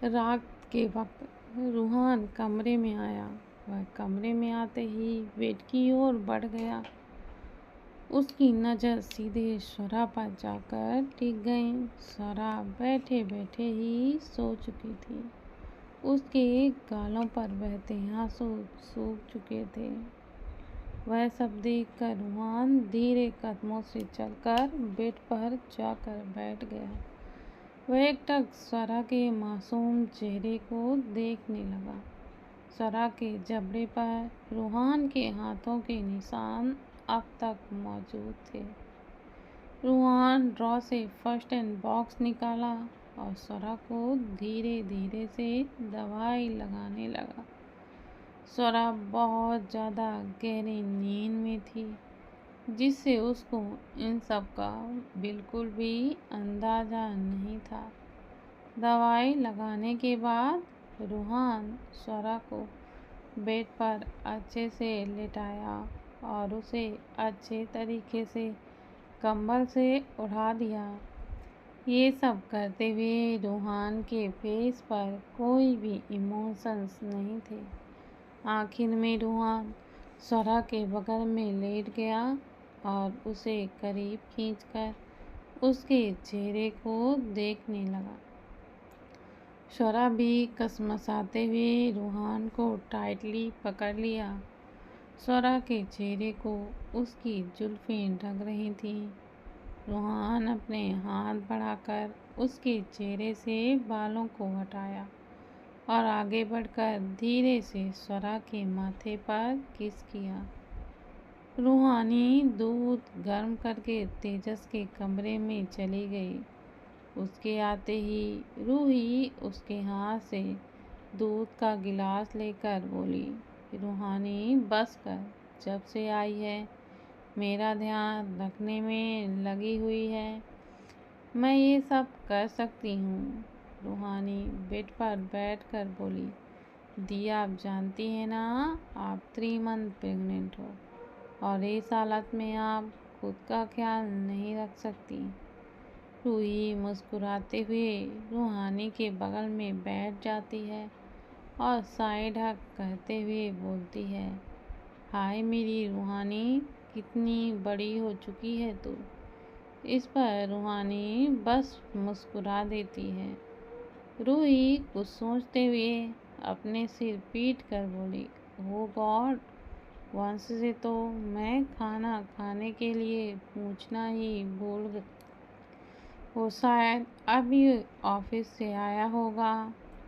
रात के वक्त रूहान कमरे में आया। वह कमरे में आते ही बेड की ओर बढ़ गया। उसकी नज़र सीधे स्वरा पर जाकर टिक गई। स्वरा बैठे बैठे ही सो चुकी थी। उसके गालों पर बहते आंसू सूख चुके थे। वह सब देखकर रूहान धीरे कदमों से चलकर बेड पर जाकर बैठ गया। वह एकटक स्वरा के मासूम चेहरे को देखने लगा। स्वरा के जबड़े पर रूहान के हाथों के निशान अब तक मौजूद थे। रूहान ड्रॉ से फर्स्ट एड बॉक्स निकाला और स्वरा को धीरे धीरे से दवाई लगाने लगा। स्वरा बहुत ज़्यादा गहरी नींद में थी, जिससे उसको इन सब का बिल्कुल भी अंदाज़ा नहीं था। दवाई लगाने के बाद रूहान स्वरा को बेड पर अच्छे से लेटाया और उसे अच्छे तरीके से कंबल से उड़ा दिया। ये सब करते हुए रूहान के फेस पर कोई भी इमोशंस नहीं थे। आखिर में रूहान स्वरा के बगल में लेट गया और उसे करीब खींचकर उसके चेहरे को देखने लगा। स्वरा भी कसमसाते हुए रूहान को टाइटली पकड़ लिया। स्वरा के चेहरे को उसकी जुल्फें ढक रही थीं। रूहान अपने हाथ बढ़ाकर उसके चेहरे से बालों को हटाया और आगे बढ़कर धीरे से स्वरा के माथे पर किस किया। रूहानी दूध गर्म करके तेजस के कमरे में चली गई। उसके आते ही रूही उसके हाथ से दूध का गिलास लेकर बोली, रूहानी बस कर, जब से आई है मेरा ध्यान रखने में लगी हुई है। मैं ये सब कर सकती हूँ। रूहानी बेड पर बैठकर बोली, दी आप जानती हैं ना, आप 3 मंथ प्रेग्नेंट हो और इस हालत में आप खुद का ख्याल नहीं रख सकती। रूही मुस्कुराते हुए रूहानी के बगल में बैठ जाती है और साइड हक कहते हुए बोलती है, हाय मेरी रूहानी, कितनी बड़ी हो चुकी है तू। इस पर रूहानी बस मुस्कुरा देती है। रूही कुछ सोचते हुए अपने सिर पीट कर बोली, ओ गॉड, वंश से तो मैं खाना खाने के लिए पूछना ही भूल गई। वो शायद अभी ऑफिस से आया होगा,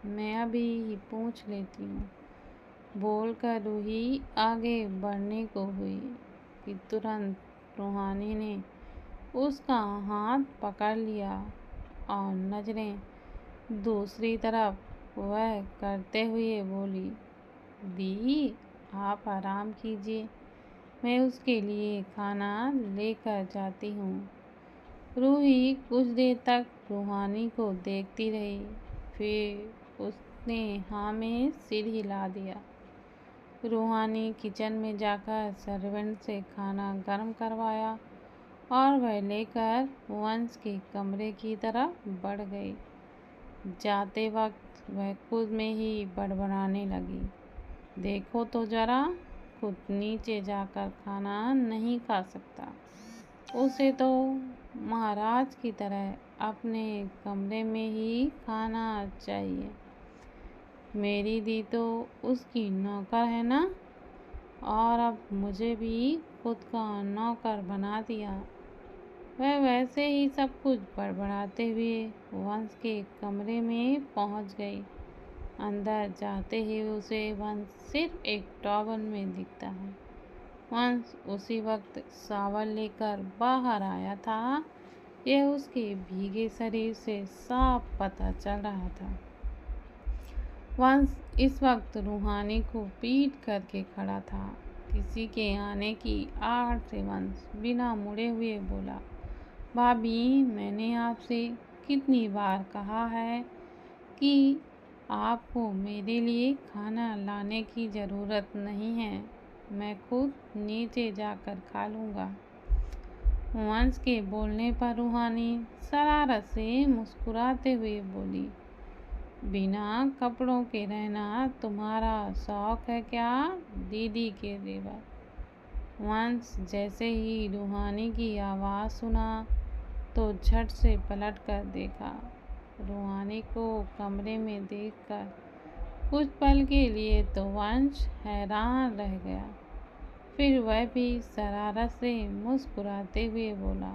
मैं अभी ही पूछ लेती हूँ। बोलकर रूही आगे बढ़ने को हुई कि तुरंत रूहानी ने उसका हाथ पकड़ लिया और नजरें दूसरी तरफ वह करते हुए बोली, दी आप आराम कीजिए, मैं उसके लिए खाना लेकर जाती हूँ। रूही कुछ देर तक रूहानी को देखती रही, फिर उसने हाँ में सिर हिला दिया। रूहानी किचन में जाकर सर्वेंट से खाना गर्म करवाया और वह लेकर वंश के कमरे की तरफ बढ़ गई। जाते वक्त वह खुद में ही बड़बड़ाने लगी, देखो तो जरा, खुद नीचे जाकर खाना नहीं खा सकता, उसे तो महाराज की तरह अपने कमरे में ही खाना चाहिए। मेरी दी तो उसकी नौकर है ना, और अब मुझे भी खुद का नौकर बना दिया। वह वैसे ही सब कुछ बड़बड़ाते हुए वंश के कमरे में पहुंच गई। अंदर जाते ही उसे वंश सिर्फ एक टॉवल में दिखता है। वंश उसी वक्त शावर लेकर बाहर आया था। यह उसके भीगे शरीर से साफ पता चल रहा था। वंश इस वक्त रूहानी को पीट करके खड़ा था। किसी के आने की आहट से वंश बिना मुड़े हुए बोला, भाभी, मैंने आपसे कितनी बार कहा है कि आपको मेरे लिए खाना लाने की ज़रूरत नहीं है, मैं खुद नीचे जाकर खा लूँगा। वंश के बोलने पर रूहानी शरारत से मुस्कुराते हुए बोली, बिना कपड़ों के रहना तुम्हारा शौक है क्या? दीदी के देवर। वंश जैसे ही रूहानी की आवाज़ सुना तो झट से पलट कर देखा। रूहानी को कमरे में देखकर कुछ पल के लिए तो वंश हैरान रह गया। फिर वह भी शरारत से मुस्कुराते हुए बोला,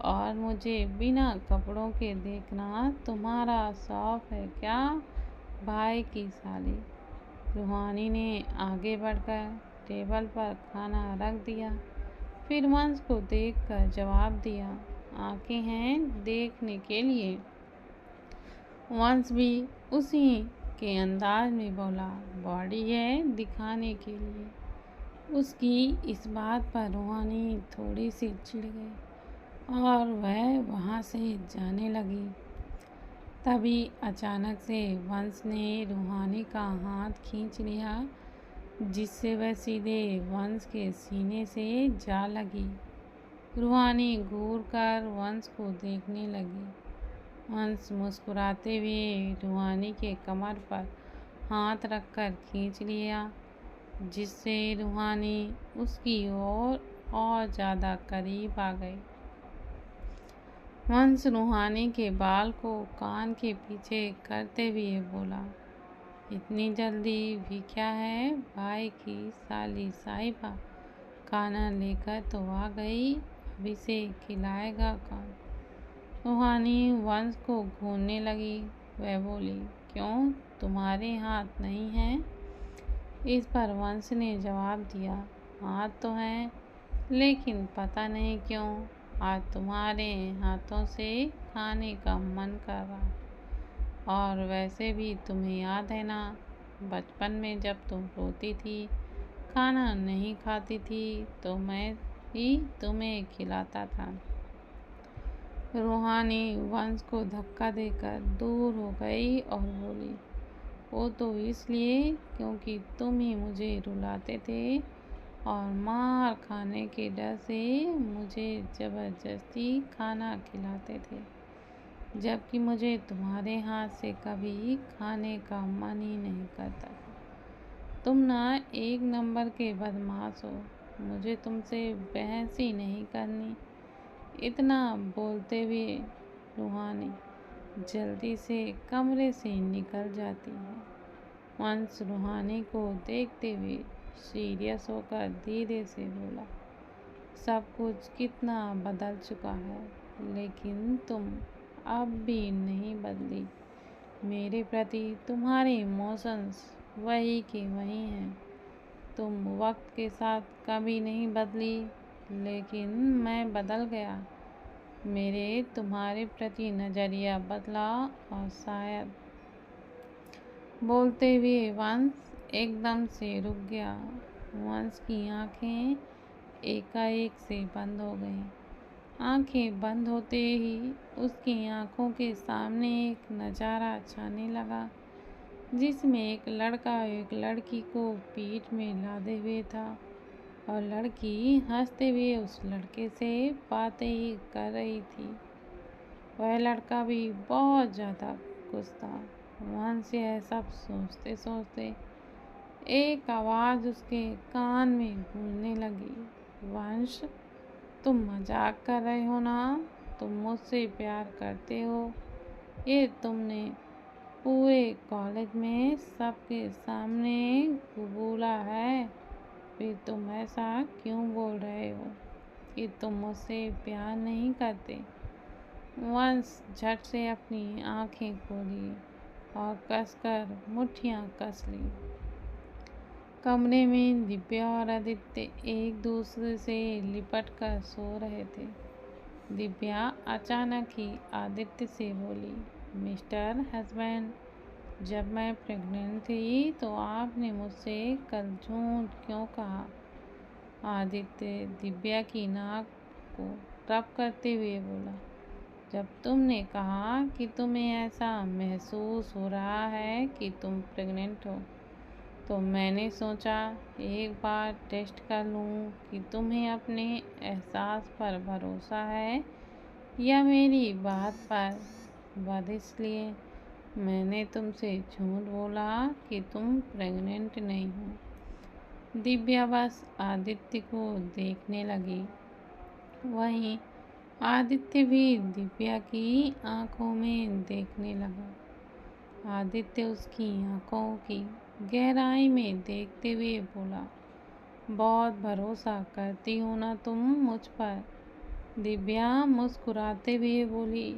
और मुझे बिना कपड़ों के देखना तुम्हारा शौक है क्या, भाई की साली? रूहानी ने आगे बढ़कर टेबल पर खाना रख दिया। फिर वंश को देखकर जवाब दिया, आंखें हैं देखने के लिए। वंश भी उसी के अंदाज में बोला, बॉडी है दिखाने के लिए। उसकी इस बात पर रूहानी थोड़ी सी चिढ़ गई और वह वहाँ से जाने लगी। तभी अचानक से वंश ने रूहानी का हाथ खींच लिया, जिससे वह सीधे वंश के सीने से जा लगी। रूहानी घूर कर वंश को देखने लगी। वंश मुस्कुराते हुए रूहानी के कमर पर हाथ रखकर खींच लिया, जिससे रूहानी उसकी ओर और ज़्यादा करीब आ गई। वंश रूहानी के बाल को कान के पीछे करते हुए बोला, इतनी जल्दी भी क्या है भाई की साली साहिबा? खाना लेकर तो आ गई, अब इसे खिलाएगा कौन? रूहानी वंश को घूरने लगी। वह बोली, क्यों तुम्हारे हाथ नहीं हैं? इस पर वंश ने जवाब दिया, हाथ तो हैं, लेकिन पता नहीं क्यों आज तुम्हारे हाथों से खाने का मन कर रहा। और वैसे भी तुम्हें याद है ना, बचपन में जब तुम रोती थी, खाना नहीं खाती थी, तो मैं ही तुम्हें खिलाता था। रूहानी वंश को धक्का देकर दूर हो गई और बोली, वो तो इसलिए क्योंकि तुम ही मुझे रुलाते थे और मार खाने के डर से मुझे ज़बरदस्ती खाना खिलाते थे, जबकि मुझे तुम्हारे हाथ से कभी खाने का मन ही नहीं करता था। तुम ना एक नंबर के बदमाश हो, मुझे तुमसे बहस ही नहीं करनी। इतना बोलते हुए रूहानी जल्दी से कमरे से निकल जाती है। वंश रूहानी को देखते हुए सीरियस होकर धीरे से बोला, सब कुछ कितना बदल चुका है, लेकिन तुम अब भी नहीं बदली। मेरे प्रति तुम्हारे इमोशंस वही के वही हैं। तुम वक्त के साथ कभी नहीं बदली, लेकिन मैं बदल गया। मेरे तुम्हारे प्रति नज़रिया बदला और शायद। बोलते हुए वंश एकदम से रुक गया। वंश की आंखें एकाएक से बंद हो गईं। आंखें बंद होते ही उसकी आंखों के सामने एक नज़ारा छाने लगा, जिसमें एक लड़का एक लड़की को पीठ में लादे हुए था और लड़की हंसते हुए उस लड़के से बातें ही कर रही थी। वह लड़का भी बहुत ज़्यादा खुश था। वंश यह सब सोचते सोचते एक आवाज़ उसके कान में गूंजने लगी, वंश तुम मजाक कर रहे हो ना? तुम मुझसे प्यार करते हो, ये तुमने पूरे कॉलेज में सबके सामने कबूला है। फिर तुम ऐसा क्यों बोल रहे हो कि तुम मुझसे प्यार नहीं करते? वंश झट से अपनी आंखें खोली और कसकर मुट्ठियां कस ली। कमरे में दिव्या और आदित्य एक दूसरे से लिपट कर सो रहे थे। दिव्या अचानक ही आदित्य से बोली, मिस्टर हस्बैंड, जब मैं प्रेग्नेंट थी तो आपने मुझसे कल झूठ क्यों कहा? आदित्य दिव्या की नाक को रब करते हुए बोला, जब तुमने कहा कि तुम्हें ऐसा महसूस हो रहा है कि तुम प्रेग्नेंट हो, तो मैंने सोचा एक बार टेस्ट कर लूं कि तुम्हें अपने एहसास पर भरोसा है या मेरी बात पर। बस इसलिए मैंने तुमसे झूठ बोला कि तुम प्रेग्नेंट नहीं हो। दिव्या बस आदित्य को देखने लगी। वहीं आदित्य भी दिव्या की आंखों में देखने लगा। आदित्य उसकी आंखों की गहराई में देखते हुए बोला, बहुत भरोसा करती हो ना तुम मुझ पर। दिव्या मुस्कुराते हुए बोली,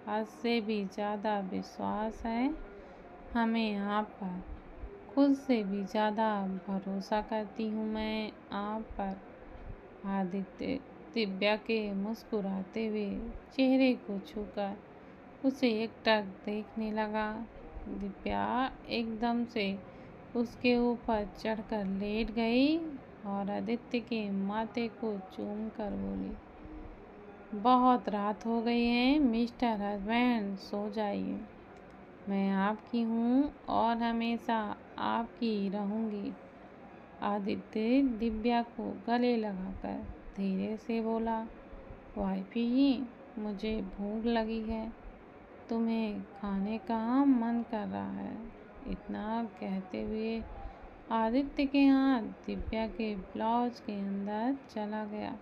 हद से भी ज़्यादा विश्वास है हमें आप पर। खुद से भी ज़्यादा भरोसा करती हूँ मैं आप पर। आदित्य दिव्या के मुस्कुराते हुए चेहरे को छूकर उसे एकटक देखने लगा। दिव्या एकदम से उसके ऊपर चढ़कर लेट गई और आदित्य के माथे को चूम कर बोली, बहुत रात हो गई है मिस्टर हस्बैंड, सो जाइए। मैं आपकी हूँ और हमेशा आपकी रहूँगी। आदित्य दिव्या को गले लगाकर धीरे से बोला, वाइफी मुझे भूख लगी है, तुम्हें खाने का मन कर रहा है। इतना कहते हुए आदित्य के हाथ दिव्या के ब्लाउज के अंदर चला गया।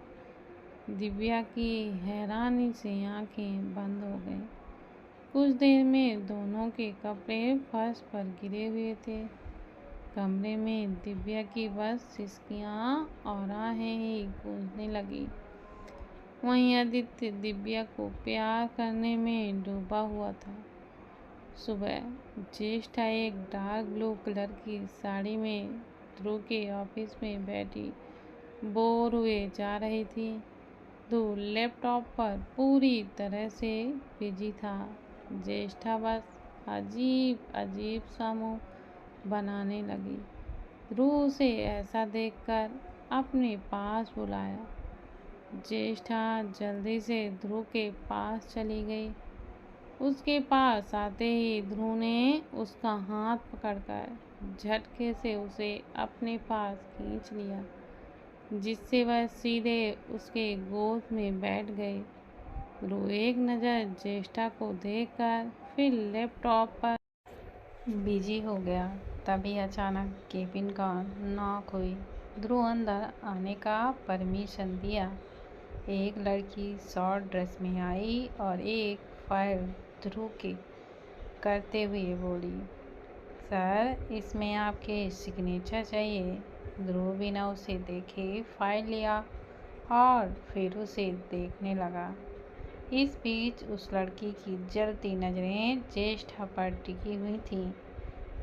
दिव्या की हैरानी से आंखें बंद हो गईं। कुछ देर में दोनों के कपड़े फर्श पर गिरे हुए थे। कमरे में दिव्या की बस सिसकियाँ और आहें ही गूंजने लगी। वहीं आदित्य दिव्या को प्यार करने में डूबा हुआ था। सुबह ज्येष्ठा एक डार्क ब्लू कलर की साड़ी में ध्रुव के ऑफिस में बैठी बोर हुए जा रही थी। ध्रुव लैपटॉप पर पूरी तरह से बिजी था। ज्येष्ठा बस अजीब अजीब सा मुंह बनाने लगी। ध्रुव उसे ऐसा देखकर अपने पास बुलाया। ज्येष्ठा जल्दी से ध्रुव के पास चली गई। उसके पास आते ही ध्रुव ने उसका हाथ पकड़कर झटके से उसे अपने पास खींच लिया, जिससे वह सीधे उसके गोद में बैठ गई। ध्रुव एक नज़र ज्येष्ठा को देखकर फिर लैपटॉप पर बिजी हो गया। तभी अचानक केबिन का नॉक हुई। ध्रुव अंदर आने का परमिशन दिया। एक लड़की शॉर्ट ड्रेस में आई और एक फाइल ध्रुव के करते हुए बोली, सर इसमें आपके सिग्नेचर चाहिए। ध्रुव बिना उसे देखे फाइल लिया और फिर उसे देखने लगा। इस बीच उस लड़की की जलती नज़रें ज्येष्ठा पर टिकी हुई थीं।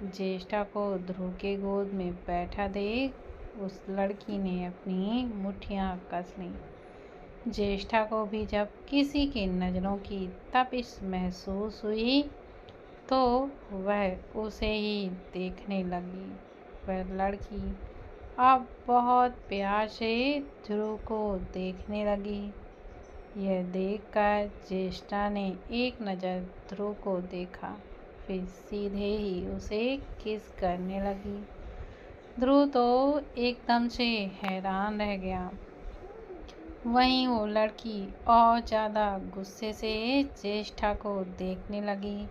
ज्येष्ठा को ध्रुव के गोद में बैठा देख उस लड़की ने अपनी मुट्ठियां कस लीं। ज्येष्ठा को भी जब किसी की नज़रों की तपिश महसूस हुई तो वह उसे ही देखने लगी। वह लड़की अब बहुत प्यार से ध्रुव को देखने लगी। यह देखकर ज्येष्ठा ने एक नज़र ध्रुव को देखा, फिर सीधे ही उसे किस करने लगी। ध्रुव तो एकदम से हैरान रह गया। वहीं वो लड़की और ज़्यादा गुस्से से ज्येष्ठा को देखने लगी।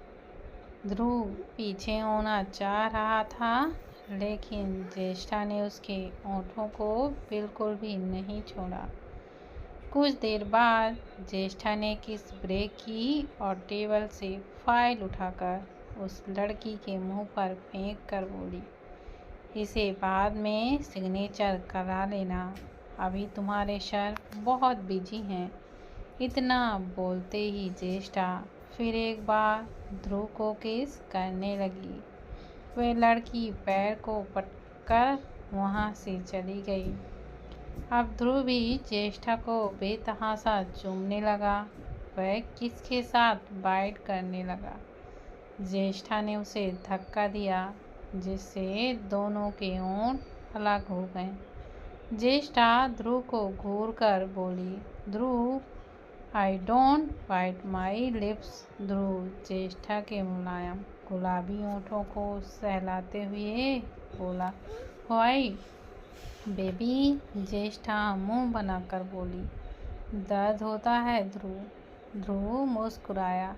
ध्रुव पीछे होना चाह रहा था, लेकिन ज्येष्ठा ने उसके होठों को बिल्कुल भी नहीं छोड़ा। कुछ देर बाद ज्येष्ठा ने किस ब्रेक की और टेबल से फाइल उठाकर उस लड़की के मुंह पर फेंक कर बोली, इसे बाद में सिग्नेचर करा लेना, अभी तुम्हारे सर बहुत बिजी हैं। इतना बोलते ही ज्येष्ठा फिर एक बार ध्रुव को किस करने लगी। वह लड़की पैर को पटकर वहाँ से चली गई। अब ध्रुव भी ज्येष्ठा को बेतहाशा चूमने लगा। वह किसके साथ बाइट करने लगा। ज्येष्ठा ने उसे धक्का दिया, जिससे दोनों के होंठ अलग हो गए। ज्येष्ठा ध्रुव को घूर कर बोली, Dhruv I don't bite my lips. Dhruv Jyeshtha के मुलायम गुलाबी होठों को सहलाते हुए बोला, व्हाई बेबी। ज्येष्ठा मुंह बनाकर बोली, दर्द होता है ध्रुव। ध्रुव मुस्कुराया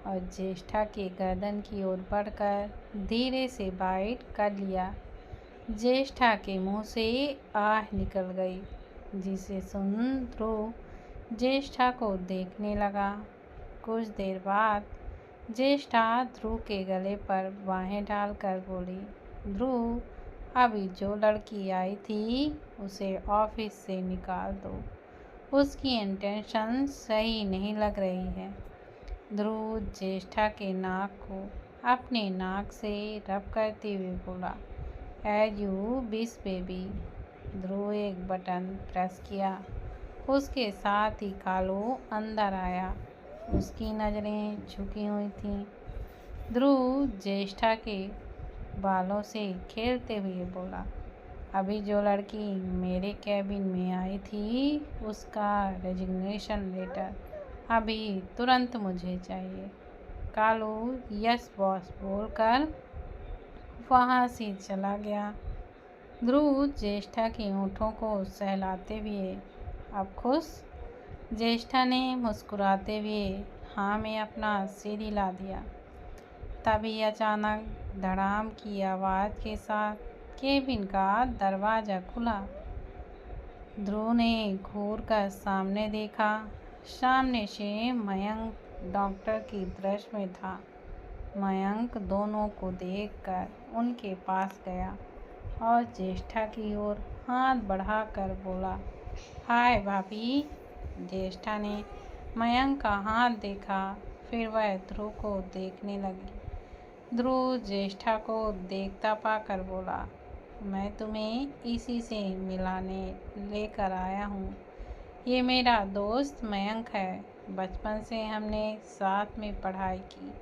और ज्येष्ठा के गर्दन की ओर बढ़कर धीरे से बाइट कर लिया। ज्येष्ठा के मुंह से आह निकल गई, जिसे सुन ध्रुव ज्येष्ठा को देखने लगा। कुछ देर बाद ज्येष्ठा ध्रुव के गले पर बाहें डालकर बोली, ध्रुव, अभी जो लड़की आई थी उसे ऑफिस से निकाल दो। उसकी इंटेंशन सही नहीं लग रही है। ध्रुव ज्येष्ठा के नाक को अपने नाक से रब करते हुए बोला, एज यू विश बेबी। ध्रुव एक बटन प्रेस किया। उसके साथ ही कालू अंदर आया। उसकी नज़रें झुकी हुई थीं। ध्रुव ज्येष्ठा के बालों से खेलते हुए बोला, अभी जो लड़की मेरे कैबिन में आई थी उसका रेजिग्नेशन लेटर अभी तुरंत मुझे चाहिए। कालू यस बॉस बोलकर वहाँ से चला गया। ध्रुव ज्येष्ठा के होठों को सहलाते हुए, अब खुश? ज्येष्ठा ने मुस्कुराते हुए हाँ में अपना सिर हिला दिया। तभी अचानक धड़ाम की आवाज़ के साथ केबिन का दरवाज़ा खुला। ध्रुव ने घूर कर सामने देखा। सामने से मयंक डॉक्टर की दृष्टि में था। मयंक दोनों को देखकर उनके पास गया और ज्येष्ठा की ओर हाथ बढ़ाकर बोला, हाय भाभी। ज्येष्ठा ने मयंक का हाथ देखा, फिर वह ध्रुव को देखने लगी। ध्रुव ज्येष्ठा को देखता पाकर बोला, मैं तुम्हें इसी से मिलाने लेकर आया हूँ। ये मेरा दोस्त मयंक है। बचपन से हमने साथ में पढ़ाई की।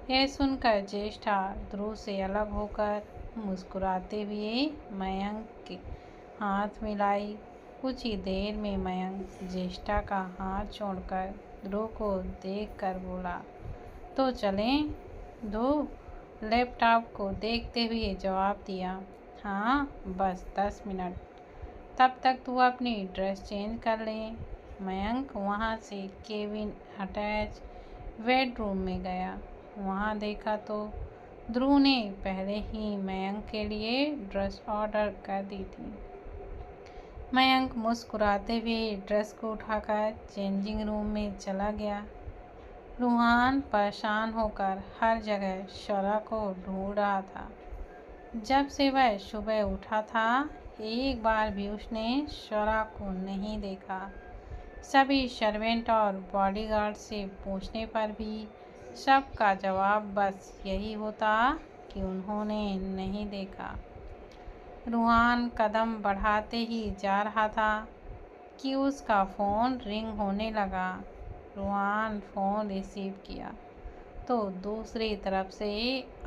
यह सुनकर ज्येष्ठा ध्रुव से अलग होकर मुस्कुराते हुए मयंक के हाथ मिलाई। कुछ ही देर में मयंक ज्येष्ठा का हाथ छोड़कर ध्रुव को देखकर बोला, तो चलें? ध्रुव लैपटॉप को देखते हुए जवाब दिया, हाँ बस 10 मिनट। तब तक तू अपनी ड्रेस चेंज कर ले। मयंक वहाँ से केबिन अटैच बेडरूम में गया। वहाँ देखा तो ध्रुव ने पहले ही मयंक के लिए ड्रेस ऑर्डर कर दी थी। मयंक मुस्कुराते हुए ड्रेस को उठाकर चेंजिंग रूम में चला गया। रूहान परेशान होकर हर जगह शौरा को ढूंढ रहा था। जब से वह सुबह उठा था, एक बार भी उसने शौरा को नहीं देखा। सभी सर्वेंट और बॉडीगार्ड से पूछने पर भी सबका जवाब बस यही होता कि उन्होंने नहीं देखा। रूहान कदम बढ़ाते ही जा रहा था कि उसका फ़ोन रिंग होने लगा। रूहान फ़ोन रिसीव किया तो दूसरी तरफ से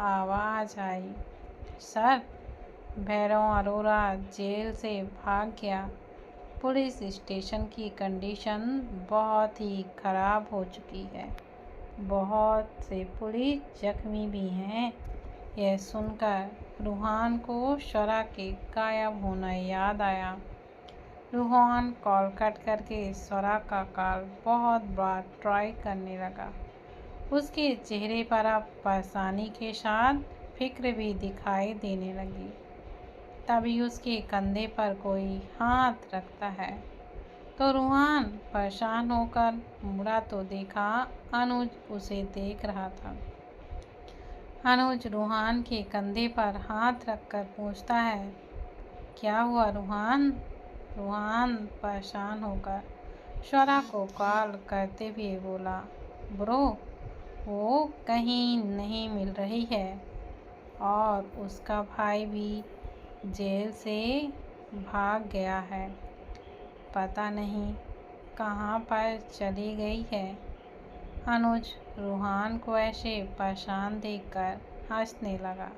आवाज़ आई, सर, भैरव अरोरा जेल से भाग गया। पुलिस स्टेशन की कंडीशन बहुत ही ख़राब हो चुकी है। बहुत से पुलिस जख्मी भी हैं। यह सुनकर रूहान को शौरा के गायब होना याद आया। रूहान कॉल कट करके शौरा का कॉल बहुत बार ट्राई करने लगा। उसके चेहरे पर अब परेशानी के साथ फिक्र भी दिखाई देने लगी। तभी उसके कंधे पर कोई हाथ रखता है तो रूहान परेशान होकर मुड़ा तो देखा अनुज उसे देख रहा था। अनुज रूहान के कंधे पर हाथ रखकर पूछता है, क्या हुआ रूहान? रूहान परेशान होकर शौरा को कॉल करते हुए बोला, ब्रो, वो कहीं नहीं मिल रही है और उसका भाई भी जेल से भाग गया है। पता नहीं कहाँ पर चली गई है। अनुज रूहान को ऐसे परेशान देखकर हंसने लगा।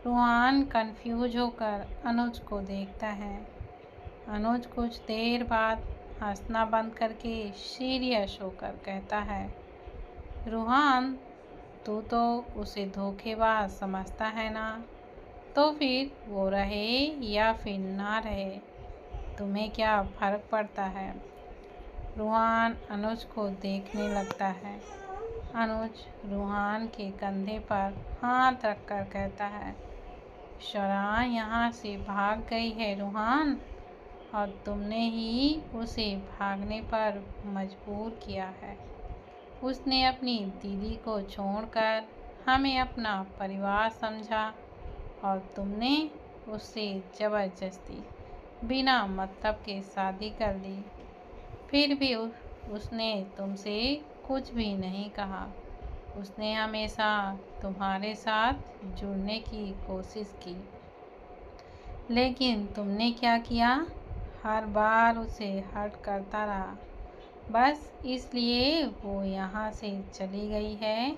रूहान कंफ्यूज होकर अनुज को देखता है। अनुज कुछ देर बाद हंसना बंद करके सीरियस होकर कहता है, रूहान, तू तो उसे धोखेबाज समझता है ना? तो फिर वो रहे या फिर ना रहे, तुम्हें क्या फ़र्क पड़ता है? रूहान अनुज को देखने लगता है। अनुज रूहान के कंधे पर हाथ रखकर कहता है, शोरा यहाँ से भाग गई है रूहान, और तुमने ही उसे भागने पर मजबूर किया है। उसने अपनी दीदी को छोड़कर हमें अपना परिवार समझा और तुमने उससे ज़बरदस्ती बिना मतलब के शादी कर ली। फिर भी उसने तुमसे कुछ भी नहीं कहा। उसने हमेशा तुम्हारे साथ जुड़ने की कोशिश की, लेकिन तुमने क्या किया? हर बार उसे हर्ट करता रहा। बस इसलिए वो यहाँ से चली गई है,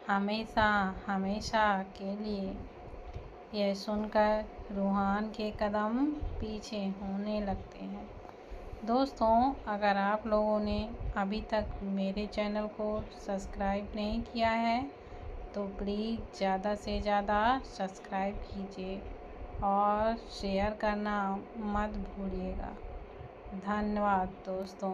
हमेशा हमेशा के लिए। यह सुनकर रूहान के कदम पीछे होने लगते हैं। दोस्तों, अगर आप लोगों ने अभी तक मेरे चैनल को सब्सक्राइब नहीं किया है तो प्लीज़ ज़्यादा से ज़्यादा सब्सक्राइब कीजिए और शेयर करना मत भूलिएगा। धन्यवाद दोस्तों।